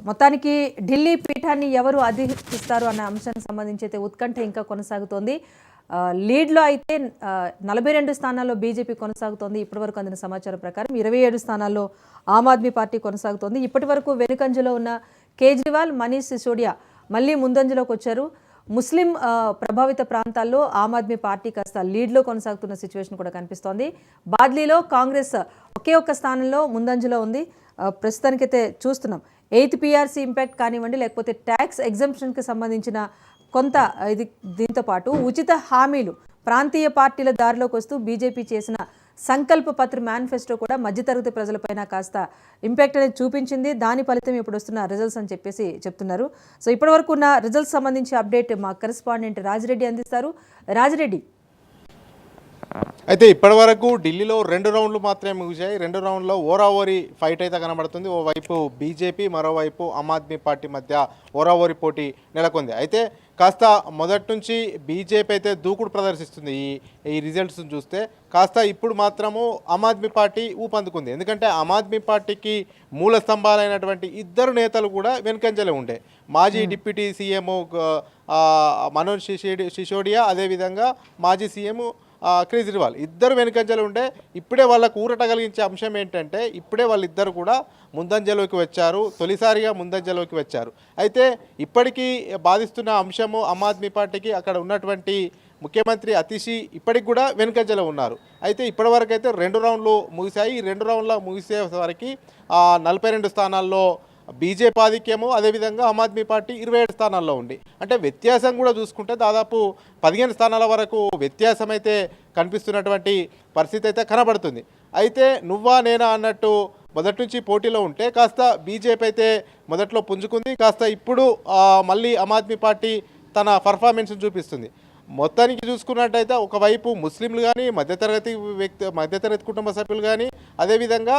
మొత్తానికి ఢిల్లీ పీఠాన్ని ఎవరు అధిష్టిస్తారు అన్న అంశానికి సంబంధించి అయితే ఉత్కంఠ ఇంకా కొనసాగుతోంది. లీడ్లో అయితే 42 స్థానాల్లో బీజేపీ కొనసాగుతోంది. ఇప్పటివరకు అందిన సమాచారం ప్రకారం 27 స్థానాల్లో ఆమ్ ఆద్మీ పార్టీ కొనసాగుతోంది. ఇప్పటి వరకు వెనుకంజలో ఉన్న కేజ్రీవాల్, మనీష్ సిసోడియా మళ్ళీ ముందంజలోకి వచ్చారు. ముస్లిం ప్రభావిత ప్రాంతాల్లో ఆమ్ ఆద్మీ పార్టీ కాస్త లీడ్లో కొనసాగుతున్న సిచ్యువేషన్ కూడా కనిపిస్తోంది. బాద్లీలో కాంగ్రెస్ ఒకే ఒక్క స్థానంలో ముందంజలో ఉంది. ప్రస్తుతానికైతే చూస్తున్నాం 8th PRC ఇంపాక్ట్ కానివ్వండి, లేకపోతే ట్యాక్స్ ఎగ్జంప్షన్కి సంబంధించిన కొంత ఇది, దీంతో పాటు ఉచిత హామీలు ప్రాంతీయ పార్టీల దారిలోకి వస్తూ బీజేపీ చేసిన సంకల్ప పత్ర మేనిఫెస్టో కూడా మధ్యతరగతి ప్రజలపైన కాస్త ఇంపాక్ట్ అనేది చూపించింది. దాని ఫలితం ఇప్పుడు వస్తున్న రిజల్ట్స్ అని చెప్పేసి చెప్తున్నారు. సో ఇప్పటివరకు ఉన్న రిజల్ట్స్ సంబంధించి అప్డేట్ మా కరెస్పాండెంట్ రాజిరెడ్డి అందిస్తారు. రాజిరెడ్డి, అయితే ఇప్పటివరకు ఢిల్లీలో 2 రౌండ్లు మాత్రమే ముగిశాయి. 2 రౌండ్లో ఓరాఓరి ఫైట్ అయితే కనబడుతుంది. ఓవైపు బీజేపీ, మరోవైపు ఆమ్ ఆద్మీ పార్టీ మధ్య ఓరాఓరి పోటీ నెలకొంది. అయితే కాస్త మొదటి నుంచి బీజేపీ అయితే దూకుడు ప్రదర్శిస్తుంది. ఈ రిజల్ట్స్ చూస్తే కాస్త ఇప్పుడు మాత్రము ఆమ్ ఆద్మీ పార్టీ ఊపందుకుంది. ఎందుకంటే ఆమ్ ఆద్మీ పార్టీకి మూల స్తంభాలైనటువంటి 2 నేతలు కూడా వెనుకంజలే ఉండే. మాజీ డిప్యూటీ సీఎం మనోజ్ సిసోడియా, అదేవిధంగా మాజీ సీఎం కేజ్రీవాల్ ఇద్దరు వెనుకంజలు ఉంటే ఇప్పుడే వాళ్ళకు ఊరట కలిగించే అంశం ఏంటంటే ఇప్పుడే వాళ్ళిద్దరు కూడా ముందంజలోకి వచ్చారు. తొలిసారిగా ముందంజలోకి వచ్చారు. అయితే ఇప్పటికీ బాధిస్తున్న అంశము ఆమ్ ఆద్మీ పార్టీకి అక్కడ ఉన్నటువంటి ముఖ్యమంత్రి అతిషి ఇప్పటికి కూడా వెనుకంజలో ఉన్నారు. అయితే ఇప్పటివరకు అయితే 2 రౌండ్లు ముగిశాయి. ఈ 2 రౌండ్ల ముగిసే వరకు 42 స్థానాల్లో బీజేపీ ఆధిక్యము, అదేవిధంగా ఆమ్ ఆద్మీ పార్టీ 27 స్థానాల్లో ఉంది. అంటే వ్యత్యాసం కూడా చూసుకుంటే దాదాపు 15 స్థానాల వరకు వ్యత్యాసం అయితే కనిపిస్తున్నటువంటి పరిస్థితి అయితే కనబడుతుంది. అయితే నువ్వా నేనా అన్నట్టు మొదటి నుంచి పోటీలో ఉంటే కాస్త బీజేపీ అయితే మొదట్లో పుంజుకుంది. కాస్త ఇప్పుడు మళ్ళీ ఆమ్ ఆద్మీ పార్టీ తన పర్ఫార్మెన్స్ చూపిస్తుంది. మొత్తానికి చూసుకున్నట్టయితే ఒకవైపు ముస్లింలు కానీ, మధ్యతరగతి కుటుంబ సభ్యులు కానీ, అదేవిధంగా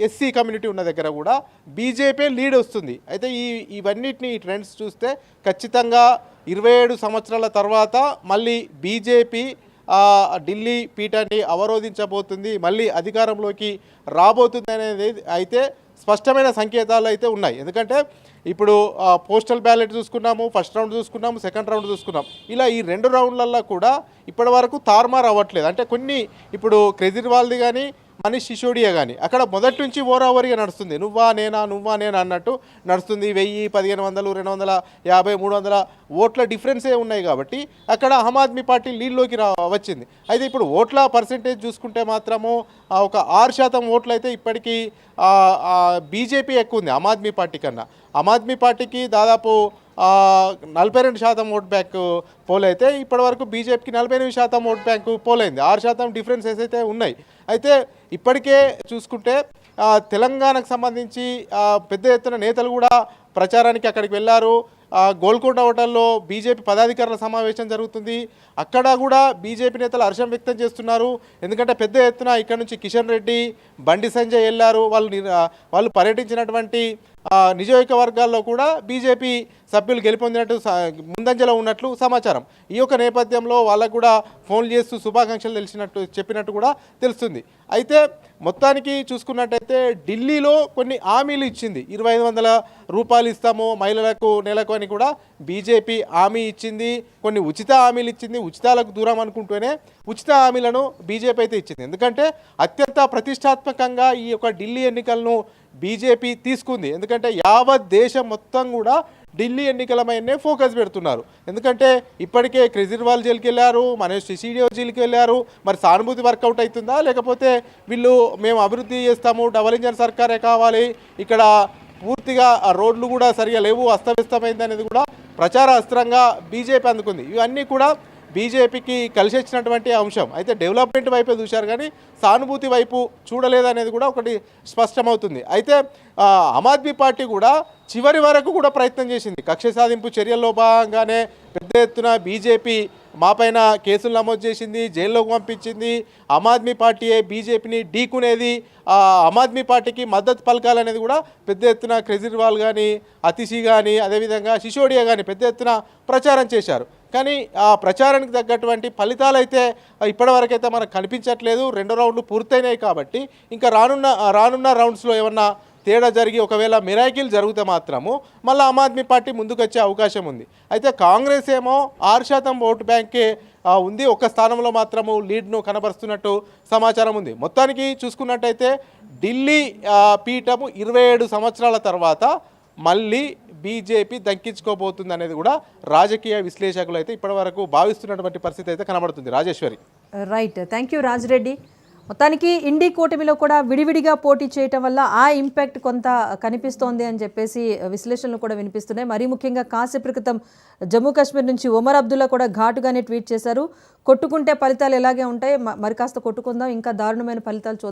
ఎస్సీ కమ్యూనిటీ ఉన్న దగ్గర కూడా బీజేపీ లీడ్ వస్తుంది. అయితే ఇవన్నిటిని ట్రెండ్స్ చూస్తే ఖచ్చితంగా 27 సంవత్సరాల తర్వాత మళ్ళీ బీజేపీ ఢిల్లీ పీఠాన్ని అవరోధించబోతుంది, మళ్ళీ అధికారంలోకి రాబోతుంది అనేది అయితే స్పష్టమైన సంకేతాలు అయితే ఉన్నాయి. ఎందుకంటే ఇప్పుడు పోస్టల్ బ్యాలెట్ చూసుకున్నాము, ఫస్ట్ రౌండ్ చూసుకున్నాము, సెకండ్ రౌండ్ చూసుకున్నాం. ఇలా ఈ 2 రౌండ్లలో కూడా ఇప్పటి వరకు తారుమారు అవ్వట్లేదు. అంటే కొన్ని ఇప్పుడు కేజ్రీవాల్ది కానీ, మనీష్ సిసోడియా కానీ అక్కడ మొదటి నుంచి ఓరావరిగా నడుస్తుంది. నువ్వా నేనా అన్నట్టు నడుస్తుంది. 1000, 1500, 250, 300 ఓట్ల డిఫరెన్సే ఉన్నాయి. కాబట్టి అక్కడ ఆమ్ ఆద్మీ పార్టీ లీడ్లోకి వచ్చింది. అయితే ఇప్పుడు ఓట్ల పర్సెంటేజ్ చూసుకుంటే మాత్రము ఒక 6% ఓట్లు అయితే ఇప్పటికీ బీజేపీ ఎక్కువ ఉంది ఆమ్ ఆద్మీ పార్టీ కన్నా. ఆమ్ ఆద్మీ పార్టీకి దాదాపు 42% ఓట్ బ్యాంక్ పోల్ అయితే ఇప్పటివరకు బీజేపీకి 48% ఓట్ బ్యాంక్ పోల్ అయింది. 6% డిఫరెన్సెస్ అయితే ఉన్నాయి. అయితే ఇప్పటికే చూసుకుంటే తెలంగాణకు సంబంధించి పెద్ద ఎత్తున నేతలు కూడా ప్రచారానికి అక్కడికి వెళ్ళారు. గోల్కొండ హోటల్లో బీజేపీ పదాధికారుల సమావేశం జరుగుతుంది. అక్కడ కూడా బీజేపీ నేతలు హర్షం వ్యక్తం చేస్తున్నారు. ఎందుకంటే పెద్ద ఎత్తున ఇక్కడ నుంచి కిషన్ రెడ్డి, బండి సంజయ్ వెళ్ళారు. వాళ్ళు పర్యటించినటువంటి నియోజకవర్గాల్లో కూడా బీజేపీ సభ్యులు గెలుపొందినట్టు ముందంజలో ఉన్నట్లు సమాచారం. ఈ యొక్క నేపథ్యంలో వాళ్ళకు కూడా ఫోన్లు చేస్తూ శుభాకాంక్షలు చెప్పినట్టు కూడా తెలుస్తుంది. అయితే మొత్తానికి చూసుకున్నట్టయితే ఢిల్లీలో కొన్ని హామీలు ఇచ్చింది. 2500 రూపాయలు ఇస్తాము మహిళలకు నెలకు అని కూడా బీజేపీ హామీ ఇచ్చింది. కొన్ని ఉచిత హామీలు ఇచ్చింది. ఉచితాలకు దూరం అనుకుంటూనే ఉచిత హామీలను బీజేపీ అయితే ఇచ్చింది. ఎందుకంటే అత్యంత ప్రతిష్టాత్మకంగా ఈ యొక్క ఢిల్లీ ఎన్నికలను బీజేపీ తీసుకుంది. ఎందుకంటే యావత్ దేశం మొత్తం కూడా ఢిల్లీ ఎన్నికలమైనే ఫోకస్ పెడుతున్నారు. ఎందుకంటే ఇప్పటికే కేజ్రీవాల్ జైలుకి వెళ్ళారు, మనోజ్ సిసోడియా జైలుకి వెళ్ళారు. మరి సానుభూతి వర్కౌట్ అవుతుందా, లేకపోతే వీళ్ళు మేము అభివృద్ధి చేస్తాము, డబల్ ఇంజన్ సర్కారే కావాలి, ఇక్కడ పూర్తిగా రోడ్లు కూడా సరిగా లేవు, అస్తవ్యస్తమైంది అనేది కూడా ప్రచార అస్త్రంగా బీజేపీ అందుకుంది. ఇవన్నీ కూడా బీజేపీకి కలిసి వచ్చినటువంటి అంశం. అయితే డెవలప్మెంట్ వైపే చూశారు కానీ సానుభూతి వైపు చూడలేదనేది కూడా ఒకటి స్పష్టమవుతుంది. అయితే ఆమ్ ఆద్మీ పార్టీ కూడా చివరి వరకు కూడా ప్రయత్నం చేసింది. కక్ష సాధింపు చర్యల్లో భాగంగానే పెద్ద ఎత్తున బీజేపీ మాపైన కేసులు నమోదు చేసింది, జైల్లోకి పంపించింది. ఆమ్ ఆద్మీ పార్టీయే బీజేపీని ఢీకునేది, ఆమ్ ఆద్మీ పార్టీకి మద్దతు పలకాలనేది కూడా పెద్ద ఎత్తున కేజ్రీవాల్ కానీ, అతిషి కానీ, అదేవిధంగా సిసోడియా కానీ పెద్ద ఎత్తున ప్రచారం చేశారు. కానీ ఆ ప్రచారానికి తగ్గటువంటి ఫలితాలు అయితే ఇప్పటివరకు అయితే మనకు కనిపించట్లేదు. 2 రౌండ్లు పూర్తయినాయి కాబట్టి ఇంకా రానున్న రౌండ్స్లో ఏమన్నా తేడా జరిగి ఒకవేళ మిరాకిల్ జరిగితే మాత్రము మళ్ళీ ఆమ్ ఆద్మీ పార్టీ ముందుకు వచ్చే అవకాశం ఉంది. అయితే కాంగ్రెస్ ఏమో 6% ఓటు బ్యాంకే ఉంది, ఒక్క స్థానంలో మాత్రము లీడ్ను కనబరుస్తున్నట్టు సమాచారం ఉంది. మొత్తానికి చూసుకున్నట్టయితే ఢిల్లీ పీఠము 27 సంవత్సరాల తర్వాత మళ్ళీ బీజేపీ దక్కించుకోబోతుంది అనేది కూడా రాజకీయ విశ్లేషకులు అయితే ఇప్పటివరకు భావిస్తున్నటువంటి పరిస్థితి అయితే కనబడుతుంది. Rajeshwari. Right, thank you Rajireddy. మొత్తానికి ఇండి కూటమిలో కూడా విడివిడిగా పోటీ చేయటం వల్ల ఆ ఇంపాక్ట్ కొంత కనిపిస్తోంది అని చెప్పేసి విశ్లేషణలు కూడా వినిపిస్తున్నాయి. మరీ ముఖ్యంగా కాసేపు క్రితం జమ్మూ కాశ్మీర్ నుంచి ఒమర్ అబ్దుల్లా కూడా ఘాటుగానే ట్వీట్ చేశారు, కొట్టుకుంటే ఫలితాలు ఎలాగే ఉంటాయి, మరి కాస్త కొట్టుకుందాం, ఇంకా దారుణమైన ఫలితాలు